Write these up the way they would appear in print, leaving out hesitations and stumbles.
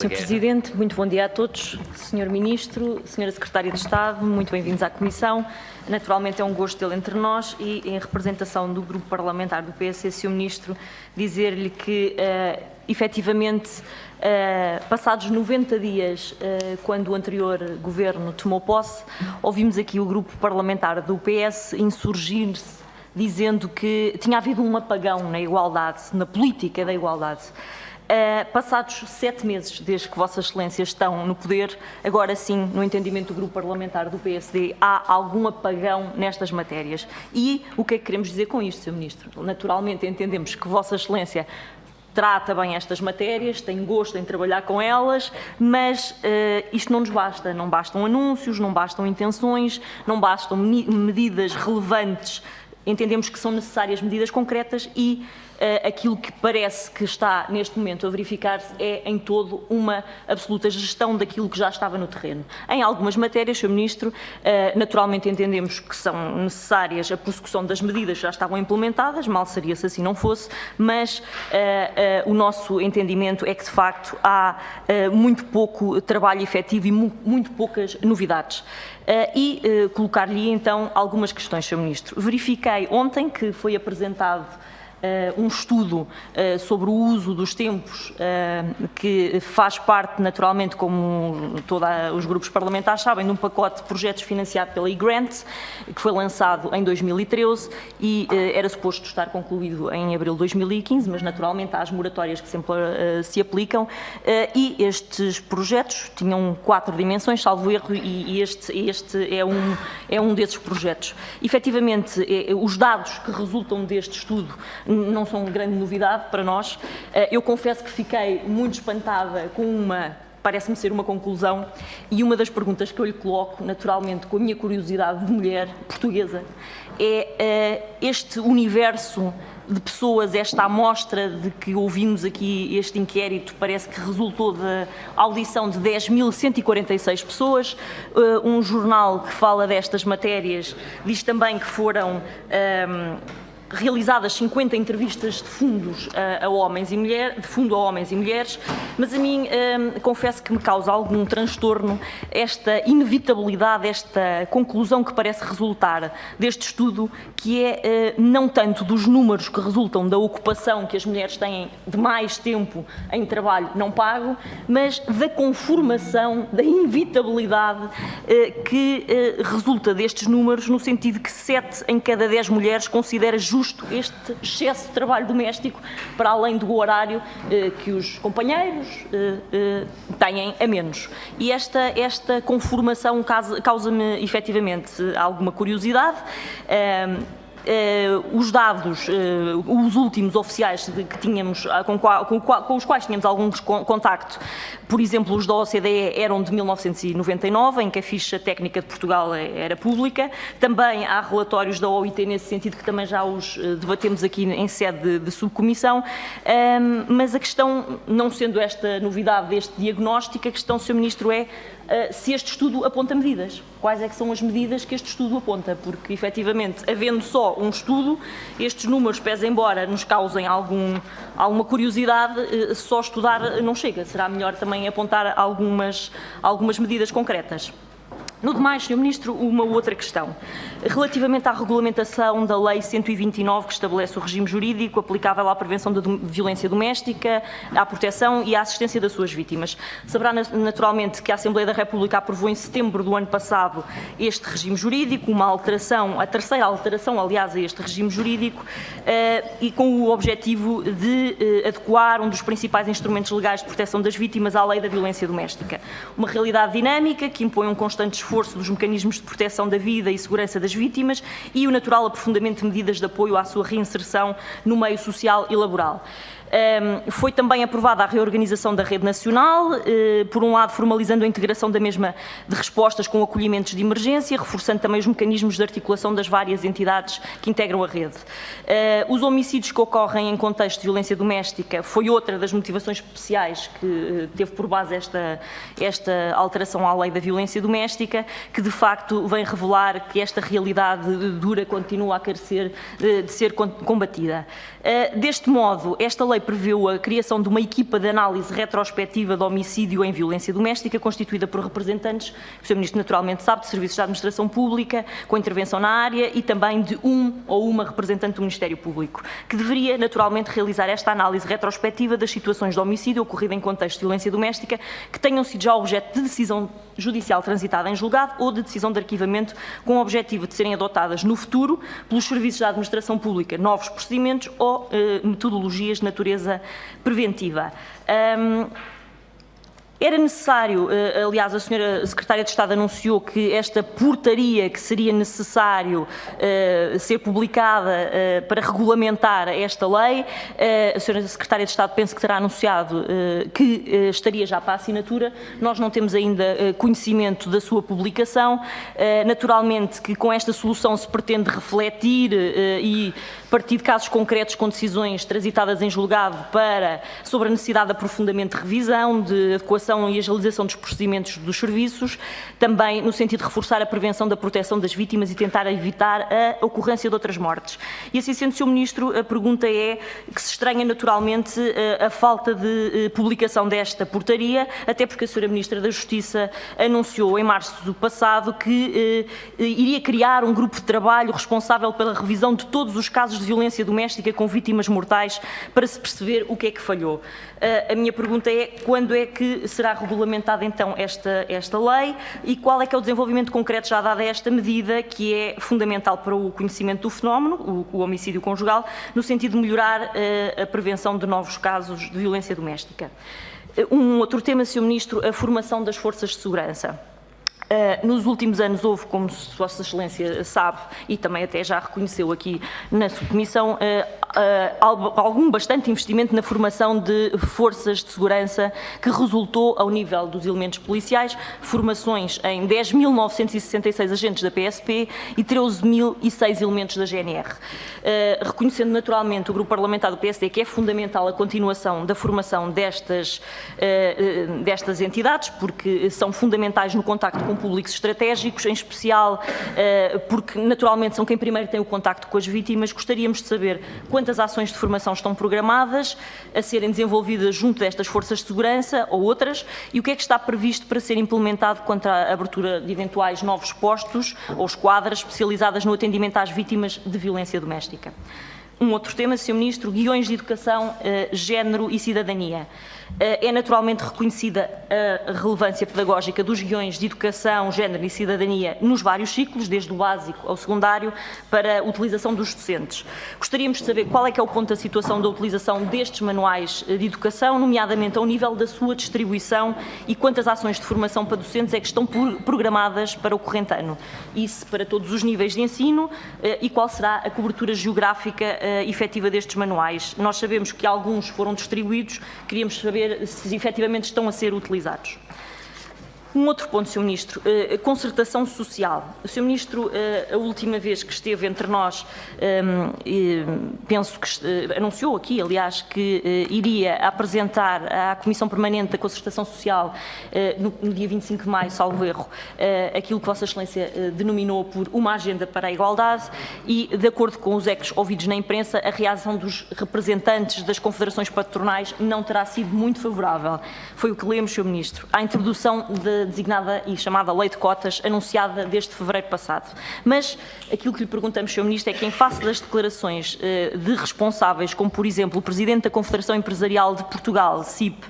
Sr. Presidente, muito bom dia a todos. Sr. Ministro, Sra. Secretária de Estado, muito bem-vindos à Comissão. Naturalmente é um gosto tê-lo entre nós e, em representação do Grupo Parlamentar do PS, Sr. Ministro, dizer-lhe que, efetivamente, passados 90 dias, quando o anterior Governo tomou posse, ouvimos aqui o Grupo Parlamentar do PS insurgir-se, dizendo que tinha havido um apagão na igualdade, na política da igualdade. Passados 7 meses desde que Vossas Excelências estão no poder, agora sim, no entendimento do Grupo Parlamentar do PSD, há algum apagão nestas matérias. E o que é que queremos dizer com isto, Sr. Ministro? Naturalmente entendemos que Vossa Excelência trata bem estas matérias, tem gosto em trabalhar com elas, mas isto não nos basta. Não bastam anúncios, não bastam intenções, não bastam medidas relevantes. Entendemos que são necessárias medidas concretas e aquilo que parece que está neste momento a verificar-se é em todo uma absoluta gestão daquilo que já estava no terreno. Em algumas matérias, Sr. Ministro, naturalmente entendemos que são necessárias a prossecução das medidas que já estavam implementadas, mal seria se assim não fosse, mas o nosso entendimento é que de facto há muito pouco trabalho efetivo e muito poucas novidades. Colocar-lhe então algumas questões, Sr. Ministro. Verifiquei ontem que foi apresentado um estudo sobre o uso dos tempos, que faz parte, naturalmente, como todos os grupos parlamentares sabem, de um pacote de projetos financiado pela eGrants, que foi lançado em 2013 e era suposto estar concluído em abril de 2015, mas naturalmente há as moratórias que sempre se aplicam, e estes projetos tinham 4 dimensões, salvo erro, e este é um desses projetos. Efetivamente, os dados que resultam deste estudo não são grande novidade para nós. Eu confesso que fiquei muito espantada com parece-me ser uma conclusão, e uma das perguntas que eu lhe coloco, naturalmente com a minha curiosidade de mulher portuguesa, é este universo de pessoas, esta amostra de que ouvimos aqui, este inquérito parece que resultou da audição de 10.146 pessoas. Um jornal que fala destas matérias diz também que foram realizadas 50 entrevistas de fundo a homens e mulheres, mas a mim confesso que me causa algum transtorno esta inevitabilidade, esta conclusão que parece resultar deste estudo, que é não tanto dos números que resultam da ocupação que as mulheres têm de mais tempo em trabalho não pago, mas da conformação, da inevitabilidade que resulta destes números, no sentido que 7 em cada 10 mulheres considera justo este excesso de trabalho doméstico para além do horário que os companheiros têm a menos. E esta conformação causa-me efetivamente alguma curiosidade. Os dados, os últimos oficiais que tínhamos, com os quais tínhamos algum contacto, por exemplo, os da OCDE eram de 1999, em que a ficha técnica de Portugal era pública. Também há relatórios da OIT nesse sentido, que também já os debatemos aqui em sede de subcomissão, mas a questão, não sendo esta novidade deste diagnóstico, a questão, Sr. Ministro, é se este estudo aponta medidas. Quais é que são as medidas que este estudo aponta? Porque, efetivamente, havendo só um estudo, estes números, pese embora nos causem alguma curiosidade, só estudar não chega. Será melhor também apontar algumas medidas concretas. No demais, Sr. Ministro, uma outra questão. Relativamente à regulamentação da Lei 129, que estabelece o regime jurídico aplicável à prevenção da violência doméstica, à proteção e à assistência das suas vítimas. Saberá naturalmente que a Assembleia da República aprovou em setembro do ano passado este regime jurídico, uma alteração, a terceira alteração, aliás, a este regime jurídico, e com o objetivo de adequar um dos principais instrumentos legais de proteção das vítimas à Lei da Violência Doméstica. Uma realidade dinâmica que impõe um constante esforço dos mecanismos de proteção da vida e segurança das vítimas e o natural aprofundamento de medidas de apoio à sua reinserção no meio social e laboral. Foi também aprovada a reorganização da rede nacional, por um lado formalizando a integração da mesma de respostas com acolhimentos de emergência, reforçando também os mecanismos de articulação das várias entidades que integram a rede. Os homicídios que ocorrem em contexto de violência doméstica foi outra das motivações especiais que teve por base esta alteração à lei da violência doméstica, que de facto vem revelar que esta realidade dura continua a carecer de ser combatida. Deste modo, esta lei lei preveu a criação de uma equipa de análise retrospectiva de homicídio em violência doméstica, constituída por representantes, o Sr. Ministro naturalmente sabe, de serviços de administração pública, com intervenção na área, e também de um ou uma representante do Ministério Público, que deveria naturalmente realizar esta análise retrospectiva das situações de homicídio ocorrido em contexto de violência doméstica que tenham sido já objeto de decisão judicial transitada em julgado ou de decisão de arquivamento, com o objetivo de serem adotadas no futuro pelos serviços da administração pública novos procedimentos ou metodologias de natureza preventiva. Era necessário, aliás, a Sra. Secretária de Estado anunciou que esta portaria que seria necessário ser publicada para regulamentar esta lei, a Sra. Secretária de Estado penso que terá anunciado que estaria já para a assinatura. Nós não temos ainda conhecimento da sua publicação. Naturalmente que com esta solução se pretende refletir e partir de casos concretos com decisões transitadas em julgado sobre a necessidade de aprofundamento de revisão, de adequação e agilização dos procedimentos dos serviços, também no sentido de reforçar a prevenção da proteção das vítimas e tentar evitar a ocorrência de outras mortes. E assim sendo, Sr. Ministro, a pergunta é que se estranha naturalmente a falta de publicação desta portaria, até porque a Sra. Ministra da Justiça anunciou em março do passado que iria criar um grupo de trabalho responsável pela revisão de todos os casos de violência doméstica com vítimas mortais para se perceber o que é que falhou. A minha pergunta é quando é que será regulamentada então esta lei e qual é que é o desenvolvimento concreto já dado a esta medida, que é fundamental para o conhecimento do fenómeno, o homicídio conjugal, no sentido de melhorar a prevenção de novos casos de violência doméstica. Um outro tema, Sr. Ministro, a formação das forças de segurança. Nos últimos anos houve, como Vossa Excelência sabe, e também até já reconheceu aqui na subcomissão, algum bastante investimento na formação de forças de segurança que resultou ao nível dos elementos policiais, formações em 10.966 agentes da PSP e 13.006 elementos da GNR. Reconhecendo naturalmente o Grupo Parlamentar do PSD que é fundamental a continuação da formação destas entidades, porque são fundamentais no contacto com públicos estratégicos, em especial porque naturalmente são quem primeiro tem o contacto com as vítimas. Gostaríamos de saber quantas ações de formação estão programadas a serem desenvolvidas junto destas forças de segurança ou outras e o que é que está previsto para ser implementado quanto à abertura de eventuais novos postos ou esquadras especializadas no atendimento às vítimas de violência doméstica. Um outro tema, Sr. Ministro, guiões de educação, género e cidadania. É naturalmente reconhecida a relevância pedagógica dos guiões de educação, género e cidadania nos vários ciclos, desde o básico ao secundário, para a utilização dos docentes. Gostaríamos de saber qual é que é o ponto da situação da utilização destes manuais de educação, nomeadamente ao nível da sua distribuição e quantas ações de formação para docentes é que estão programadas para o corrente ano. Isso para todos os níveis de ensino e qual será a cobertura geográfica efetiva destes manuais. Nós sabemos que alguns foram distribuídos, queríamos saber se efetivamente estão a ser utilizados. Um outro ponto, Sr. Ministro, concertação social. O Sr. Ministro, a última vez que esteve entre nós, penso que anunciou aqui, aliás, que iria apresentar à Comissão Permanente da Concertação Social, no dia 25 de maio, salvo erro, aquilo que Vossa Excelência denominou por uma agenda para a igualdade e, de acordo com os ecos ouvidos na imprensa, a reação dos representantes das confederações patronais não terá sido muito favorável. Foi o que lemos, Sr. Ministro, à introdução da designada e chamada Lei de Cotas, anunciada desde fevereiro passado. Mas aquilo que lhe perguntamos, Sr. Ministro, é que em face das declarações de responsáveis, como por exemplo o Presidente da Confederação Empresarial de Portugal, CIP,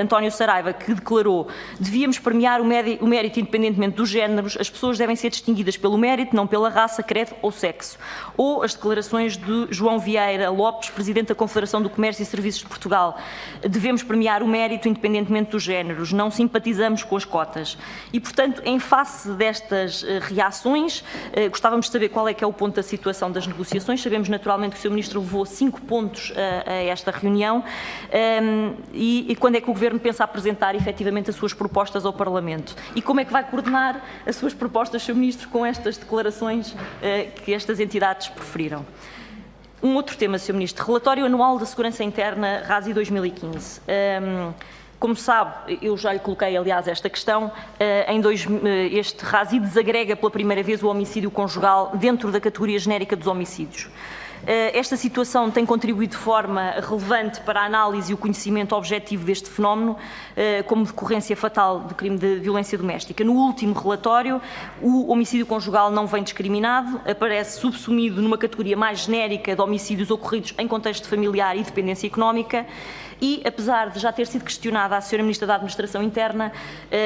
António Saraiva, que declarou: devíamos premiar o mérito independentemente dos géneros, as pessoas devem ser distinguidas pelo mérito, não pela raça, credo ou sexo. Ou as declarações de João Vieira Lopes, Presidente da Confederação do Comércio e Serviços de Portugal: devemos premiar o mérito independentemente dos géneros, não simpatizamos com as cotas. E, portanto, em face destas reações, gostávamos de saber qual é que é o ponto da situação das negociações. Sabemos naturalmente que o Sr. Ministro levou 5 pontos a esta reunião e quando é que o Governo pensa apresentar efetivamente as suas propostas ao Parlamento? E como é que vai coordenar as suas propostas, Sr. Ministro, com estas declarações que estas entidades preferiram? Um outro tema, Sr. Ministro, relatório anual da Segurança Interna RASI 2015. Como sabe, eu já lhe coloquei, aliás, esta questão, este RASI desagrega pela primeira vez o homicídio conjugal dentro da categoria genérica dos homicídios. Esta situação tem contribuído de forma relevante para a análise e o conhecimento objetivo deste fenómeno, como decorrência fatal do crime de violência doméstica. No último relatório, o homicídio conjugal não vem discriminado, aparece subsumido numa categoria mais genérica de homicídios ocorridos em contexto familiar e dependência económica. E, apesar de já ter sido questionada a Sra. Ministra da Administração Interna,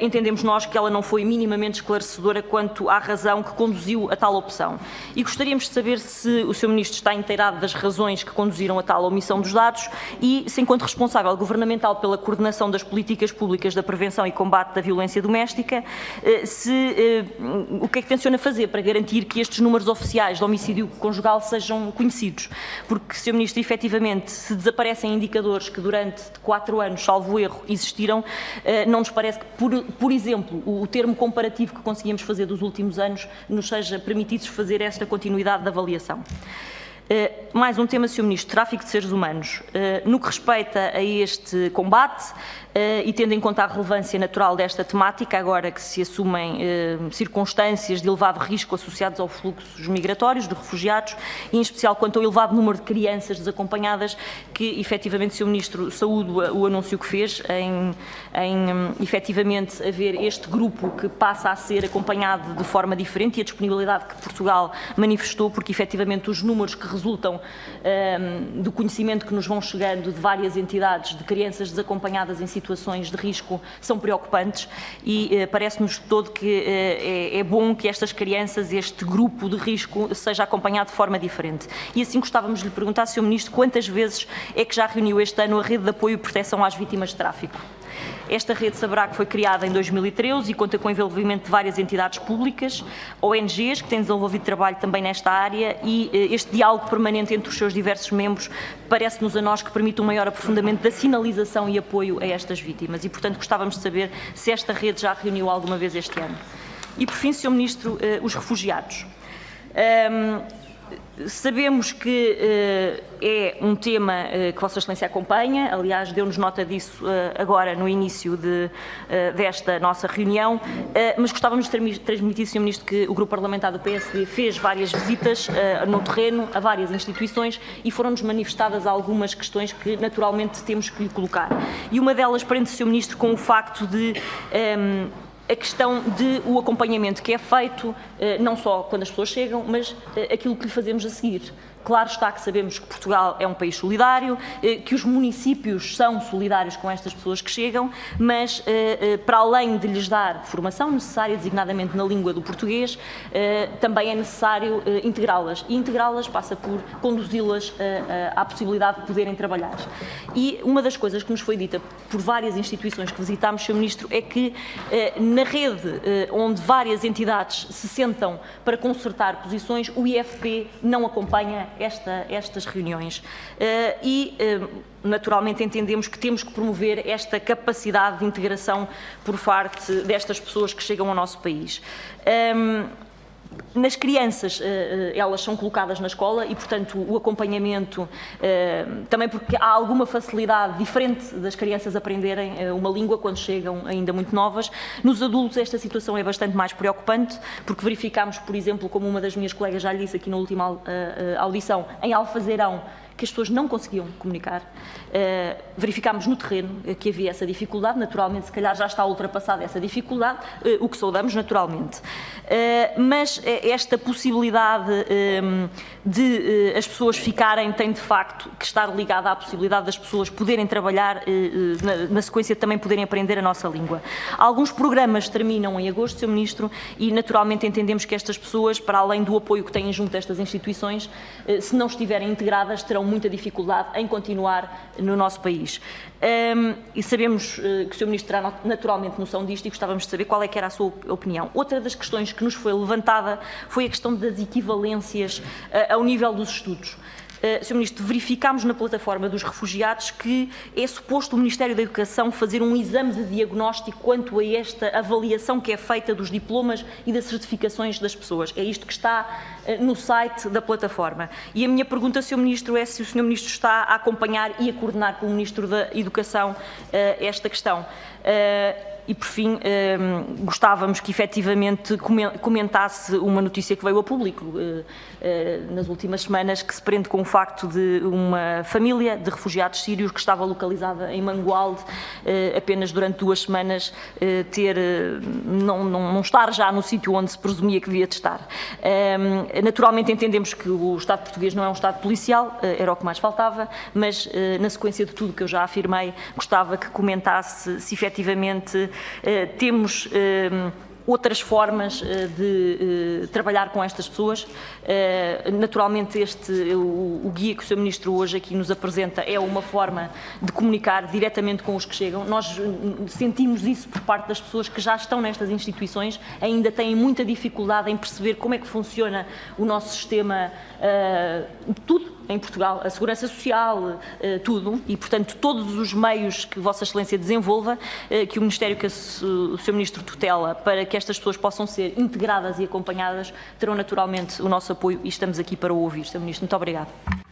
entendemos nós que ela não foi minimamente esclarecedora quanto à razão que conduziu a tal opção. E gostaríamos de saber se o Sr. Ministro está inteirado das razões que conduziram a tal omissão dos dados e se, enquanto responsável governamental pela coordenação das políticas públicas da prevenção e combate da violência doméstica, o que é que tenciona fazer para garantir que estes números oficiais de homicídio conjugal sejam conhecidos. Porque, Sr. Ministro, efetivamente, se desaparecem indicadores que durante 4 anos, salvo erro, existiram, não nos parece que, por exemplo, o termo comparativo que conseguimos fazer dos últimos anos nos seja permitido fazer esta continuidade de avaliação. Mais um tema, Sr. Ministro, tráfico de seres humanos. No que respeita a este combate e tendo em conta a relevância natural desta temática, agora que se assumem circunstâncias de elevado risco associados aos fluxos migratórios de refugiados, e em especial quanto ao elevado número de crianças desacompanhadas, que efetivamente, Sr. Ministro, saúdo o anúncio que fez em efetivamente haver este grupo que passa a ser acompanhado de forma diferente e a disponibilidade que Portugal manifestou, porque efetivamente os números que resultam do conhecimento que nos vão chegando de várias entidades de crianças desacompanhadas em situações de risco são preocupantes e parece-nos de todo que é bom que estas crianças, este grupo de risco, seja acompanhado de forma diferente. E assim gostávamos de lhe perguntar, Sr. Ministro, quantas vezes é que já reuniu este ano a rede de apoio e proteção às vítimas de tráfico? Esta rede saberá que foi criada em 2013 e conta com o envolvimento de várias entidades públicas, ONGs, que têm desenvolvido trabalho também nesta área, e este diálogo permanente entre os seus diversos membros parece-nos a nós que permite um maior aprofundamento da sinalização e apoio a estas vítimas. E, portanto, gostávamos de saber se esta rede já reuniu alguma vez este ano. E, por fim, Sr. Ministro, os refugiados. Sabemos que é um tema que Vossa Excelência acompanha, aliás, deu-nos nota disso agora no início desta nossa reunião, mas gostávamos de transmitir, Sr. Ministro, que o Grupo Parlamentar do PSD fez várias visitas no terreno a várias instituições e foram-nos manifestadas algumas questões que naturalmente temos que lhe colocar. E uma delas prende, Sr. Ministro, com o facto de a questão de o acompanhamento que é feito, não só quando as pessoas chegam, mas aquilo que lhe fazemos a seguir. Claro está que sabemos que Portugal é um país solidário, que os municípios são solidários com estas pessoas que chegam, mas para além de lhes dar formação necessária, designadamente na língua do português, também é necessário integrá-las. E integrá-las passa por conduzi-las à possibilidade de poderem trabalhar. E uma das coisas que nos foi dita por várias instituições que visitámos, Sr. Ministro, é que na rede onde várias entidades se sentam para concertar posições, o IFP não acompanha estas reuniões naturalmente entendemos que temos que promover esta capacidade de integração por parte destas pessoas que chegam ao nosso país. Nas crianças, elas são colocadas na escola e, portanto, o acompanhamento, também porque há alguma facilidade diferente das crianças aprenderem uma língua quando chegam ainda muito novas. Nos adultos esta situação é bastante mais preocupante, porque verificamos, por exemplo, como uma das minhas colegas já lhe disse aqui na última audição, em Alfazerão, que as pessoas não conseguiam comunicar. Verificámos no terreno que havia essa dificuldade, naturalmente, se calhar já está ultrapassada essa dificuldade, o que saudamos naturalmente. Mas esta possibilidade de as pessoas ficarem tem de facto que estar ligada à possibilidade das pessoas poderem trabalhar, na sequência também poderem aprender a nossa língua. Alguns programas terminam em agosto, Sr. Ministro, e naturalmente entendemos que estas pessoas, para além do apoio que têm junto a estas instituições, se não estiverem integradas, terão muita dificuldade em continuar no nosso país. E sabemos que o Sr. Ministro terá naturalmente noção disto e gostávamos de saber qual é que era a sua opinião. Outra das questões que nos foi levantada foi a questão das equivalências ao nível dos estudos. Sr. Ministro, verificámos na plataforma dos refugiados que é suposto o Ministério da Educação fazer um exame de diagnóstico quanto a esta avaliação que é feita dos diplomas e das certificações das pessoas. É isto que está no site da plataforma. E a minha pergunta, Sr. Ministro, é se o Sr. Ministro está a acompanhar e a coordenar com o Ministro da Educação esta questão. E, por fim, gostávamos que efetivamente comentasse uma notícia que veio a público nas últimas semanas, que se prende com o facto de uma família de refugiados sírios que estava localizada em Mangualde, apenas durante 2 semanas não estar já no sítio onde se presumia que devia de estar. Naturalmente entendemos que o Estado português não é um Estado policial, era o que mais faltava, mas na sequência de tudo que eu já afirmei, gostava que comentasse se efetivamente temos outras formas de trabalhar com estas pessoas. Naturalmente o guia que o Sr. Ministro hoje aqui nos apresenta é uma forma de comunicar diretamente com os que chegam. Nós sentimos isso por parte das pessoas que já estão nestas instituições, ainda têm muita dificuldade em perceber como é que funciona o nosso sistema, tudo em Portugal, a segurança social, tudo, e portanto todos os meios que Vossa Excelência desenvolva, que o Ministério que o Sr. Ministro tutela, para que estas pessoas possam ser integradas e acompanhadas, terão naturalmente o nosso apoio e estamos aqui para o ouvir. Sr. Ministro, muito obrigado.